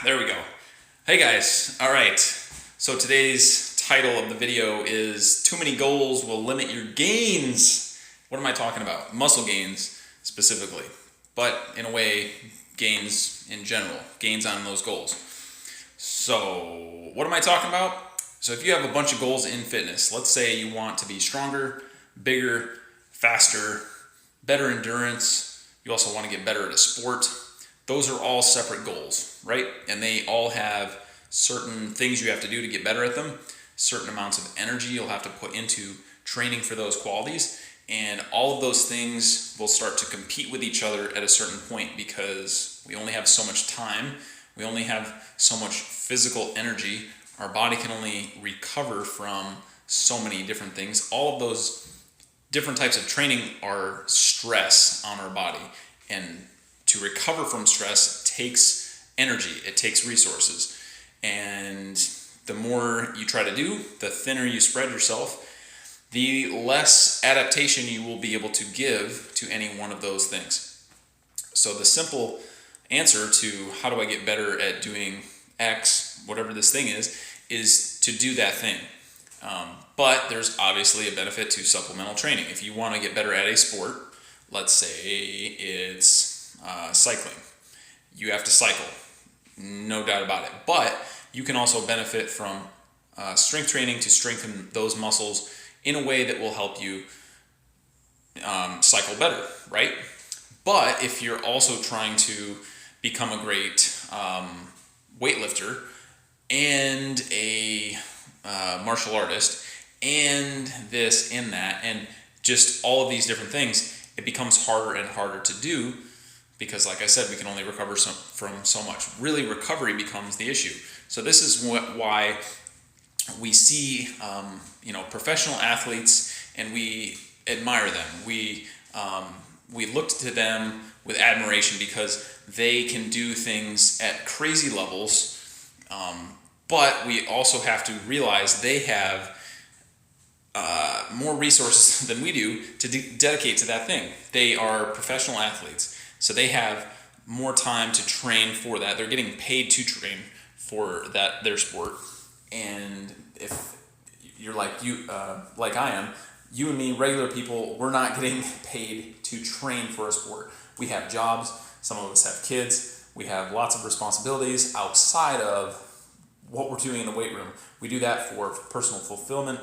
There we go. Hey guys, all right. So today's title of the video is Too Many Goals Will Limit Your Gains. What am I talking about? Muscle gains specifically, but in a way, gains in general, gains on those goals. So what am I talking about? So if you have a bunch of goals in fitness, let's say you want to be stronger, bigger, faster, better endurance, you also want to get better at a sport. Those are all separate goals, right? And they all have certain things you have to do to get better at them, certain amounts of energy you'll have to put into training for those qualities, and all of those things will start to compete with each other at a certain point because we only have so much time, we only have so much physical energy, our body can only recover from so many different things. All of those different types of training are stress on our body, and to recover from stress takes energy, it takes resources. And the more you try to do, the thinner you spread yourself, the less adaptation you will be able to give to any one of those things. So the simple answer to how do I get better at doing X, whatever this thing is to do that thing. But there's obviously a benefit to supplemental training. If you want to get better at a sport, let's say it's cycling. You have to cycle, no doubt about it. But you can also benefit from strength training to strengthen those muscles in a way that will help you cycle better, right? But if you're also trying to become a great weightlifter and a martial artist and this and that and just all of these different things, it becomes harder and harder to do because, like I said, we can only recover from so much. Really, recovery becomes the issue. So this is why we see professional athletes and we admire them. We look to them with admiration because they can do things at crazy levels, but we also have to realize they have more resources than we do to dedicate to that thing. They are professional athletes, so they have more time to train for that. They're getting paid to train for their sport. And if you're like I am, you and me, regular people, we're not getting paid to train for a sport. We have jobs. Some of us have kids. We have lots of responsibilities outside of what we're doing in the weight room. We do that for personal fulfillment,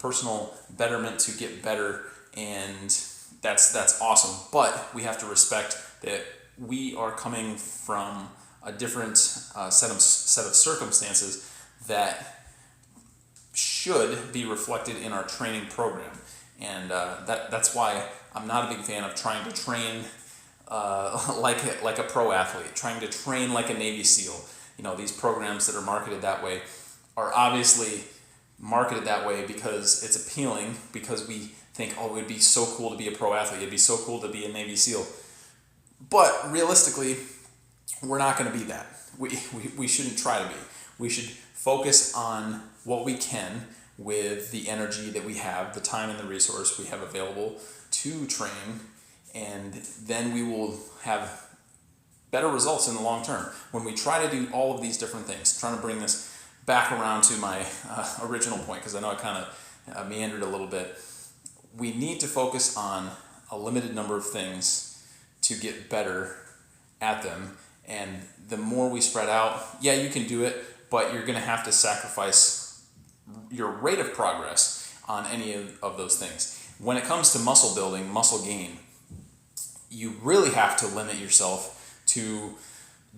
personal betterment, to get better, and that's awesome. But we have to respect that we are coming from a different set of circumstances that should be reflected in our training program, and that's why I'm not a big fan of trying to train like a pro athlete, trying to train like a Navy SEAL. These programs that are marketed that way are obviously marketed that way because it's appealing, because we think, oh, it would be so cool to be a pro athlete, it'd be so cool to be a Navy SEAL. But realistically, we're not going to be that. We shouldn't try to be. We should focus on what we can with the energy that we have, the time and the resource we have available to train, and then we will have better results in the long term. When we try to do all of these different things, trying to bring this back around to my original point, because I know I kind of meandered a little bit, we need to focus on a limited number of things to get better at them. And the more we spread out, yeah, you can do it, but you're going to have to sacrifice your rate of progress on any of those things. When it comes to muscle building, muscle gain, you really have to limit yourself to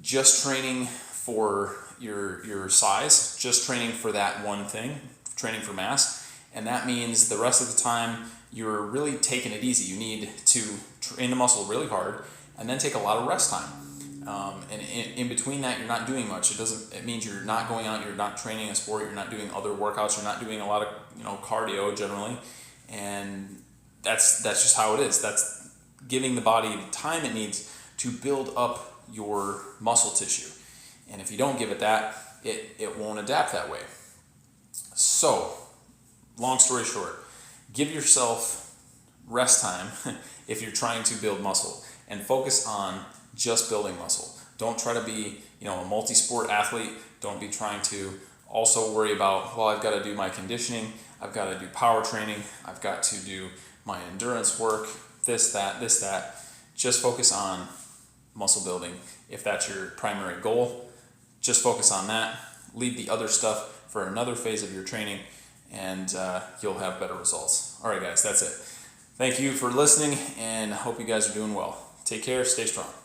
just training for your size, just training for that one thing, training for mass, and that means the rest of the time you're really taking it easy. You need to train the muscle really hard and then take a lot of rest time. And in between that, you're not doing much. It means you're not going out, you're not training a sport, you're not doing other workouts, you're not doing a lot of cardio generally, and that's just how it is. That's giving the body the time it needs to build up your muscle tissue. And if you don't give it that, it won't adapt that way. So, long story short, give yourself rest time if you're trying to build muscle, and focus on just building muscle. Don't try to be, a multi-sport athlete. Don't be trying to also worry about, well, I've got to do my conditioning, I've got to do power training, I've got to do my endurance work, this, that. Just focus on muscle building. If that's your primary goal, just focus on that. Leave the other stuff for another phase of your training, and you'll have better results. All right, guys, that's it. Thank you for listening, and I hope you guys are doing well. Take care, stay strong.